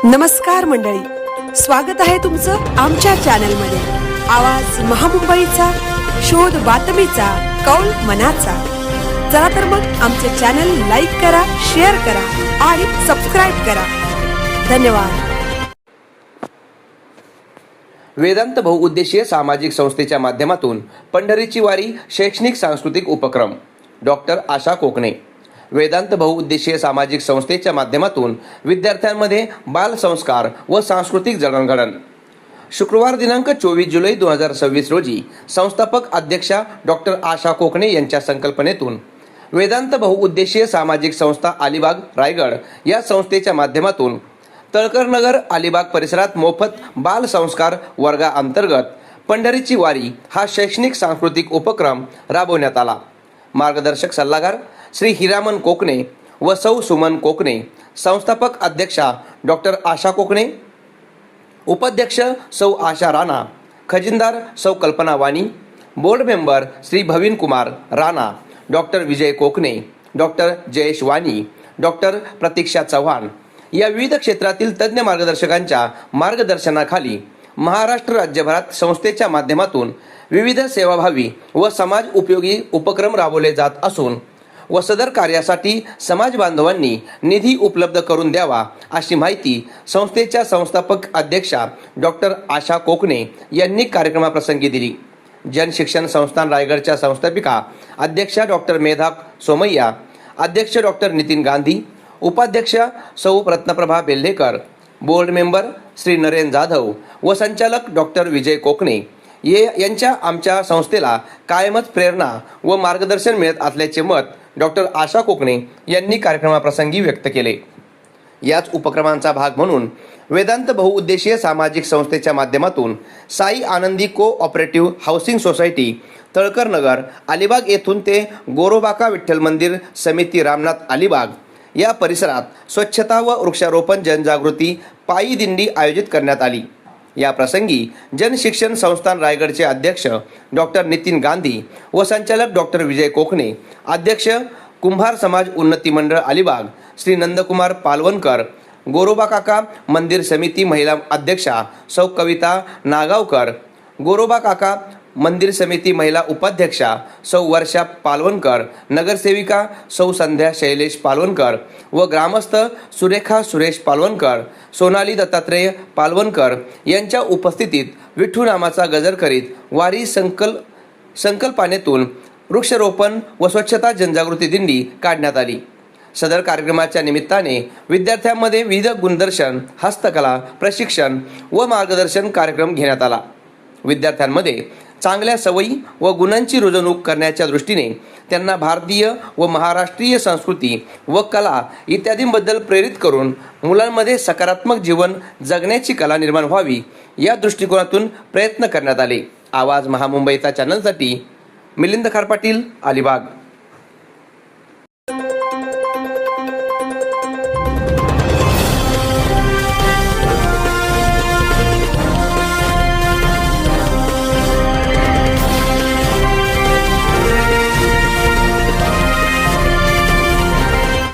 नमस्कार मंडळी, स्वागत आहे तुमचं आमच्या चॅनलमध्ये। आवाज महामुंबईचा, शोध बातमीचा, कौल मनाचा। चला तर मग आमचे चॅनल लाईक करा, शेअर करा आणि सबस्क्राइब करा। धन्यवाद। वेदांत बहुउद्देशीय सामाजिक संस्थेच्या माध्यमातून पंढरीची वारी शैक्षणिक सांस्कृतिक उपक्रम। डॉक्टर आशा कोकणे। वेदांत बहुउद्देशीय सामाजिक संस्थेच्या माध्यमातून विद्यार्थ्यांमध्ये बालसंस्कार व सांस्कृतिक जडणघडण। शुक्रवार दिनांक 24 जुलै 2026 रोजी संस्थापक अध्यक्षा डॉक्टर आशा कोकणे यांच्या संकल्पनेतून वेदांत बहुउद्देशीय सामाजिक संस्था अलिबाग रायगड या संस्थेच्या माध्यमातून तळकर नगर अलिबाग परिसरात मोफत बालसंस्कार वर्गाअंतर्गत पंढरीची वारी हा शैक्षणिक सांस्कृतिक उपक्रम राबवण्यात आला। मार्गदर्शक सल्लागार श्री हिरामन कोकणे व सौ सुमन कोकणे, संस्थापक अध्यक्षा डॉक्टर आशा कोकणे, उपाध्यक्ष सौ आशा राणा, खजिनदार सौ Kalpana Vani, board member Shri Bhavin Kumar Rana, doctor Vijay Kokane, doctor Jayesh Vani, doctor Pratiksha Chavan या विविध क्षेत्रातील तज्ज्ञ मार्गदर्शकांच्या मार्गदर्शनाखाली महाराष्ट्र राज्यभरात संस्थेच्या माध्यमातून विविध सेवाभावी व समाज उपयोगी उपक्रम राबवले जात असून व सदर कार्यासाठी समाज बांधवांनी निधी उपलब्ध करून द्यावा अशी माहिती संस्थेच्या संस्थापक अध्यक्षा डॉक्टर आशा कोकणे यांनी कार्यक्रमाप्रसंगी दिली। जनशिक्षण संस्थान रायगडच्या संस्थापिका अध्यक्षा डॉक्टर मेधा सोमय्या, अध्यक्ष डॉक्टर नितीन गांधी, उपाध्यक्ष सौ रत्नप्रभा बेल्हेकर, बोर्ड मेंबर श्री नरेन जाधव व संचालक डॉक्टर विजय कोकणे यांच्या आमच्या संस्थेला कायमच प्रेरणा व मार्गदर्शन मिळत असल्याचे मत डॉक्टर आशा कोकणे यांनी कार्यक्रमाप्रसंगी व्यक्त केले। याच उपक्रमांचा भाग म्हणून वेदांत बहुउद्देशीय सामाजिक संस्थेच्या माध्यमातून साई आनंदी कोऑपरेटिव्ह हाऊसिंग सोसायटी तळकर नगर अलिबाग येथून ते गोरोबाका विठ्ठल मंदिर समिती रामनाथ अलिबाग या परिसरात स्वच्छता व वृक्षारोपण जनजागृती पायी दिंडी आयोजित करण्यात आली। या प्रसंगी जनशिक्षण संस्थान रायगडचे अध्यक्ष डॉक्टर नितीन गांधी व संचालक डॉक्टर विजय कोकणे, अध्यक्ष कुंभार समाज उन्नती मंडळ अलिबाग श्री नंदकुमार पालवणकर, गोरोबा काका मंदिर समिती महिला अध्यक्षा सौ कविता नागावकर, गोरोबा काका मंदिर समिती महिला उपाध्यक्षा सौ वर्षा पालवणकर, नगरसेविका सौ संध्या शैलेश पालवणकर व ग्रामस्थ सुरेखा सुरेश पालवणकर, सोनाली दत्तात्रेय पालवणकर यांच्या उपस्थितीत विठ्ठू नामाचा गजर करीत वारी संकल्पनेतून वृक्षारोपण व स्वच्छता जनजागृती दिंडी काढण्यात आली। सदर कार्यक्रमाच्या निमित्ताने विद्यार्थ्यांमध्ये विविध गुणदर्शन, हस्तकला प्रशिक्षण व मार्गदर्शन कार्यक्रम घेण्यात आला। विद्यार्थ्यांमध्ये चांगल्या सवयी व गुणांची रुजवणूक करण्याच्या दृष्टीने त्यांना भारतीय व महाराष्ट्रीय संस्कृती व कला इत्यादींबद्दल प्रेरित करून मुलांमध्ये सकारात्मक जीवन जगण्याची कला निर्माण व्हावी या दृष्टिकोनातून प्रयत्न करण्यात आले। आवाज महामुंबईचा चॅनलसाठी मिलिंद खारपाटील, अलिबाग।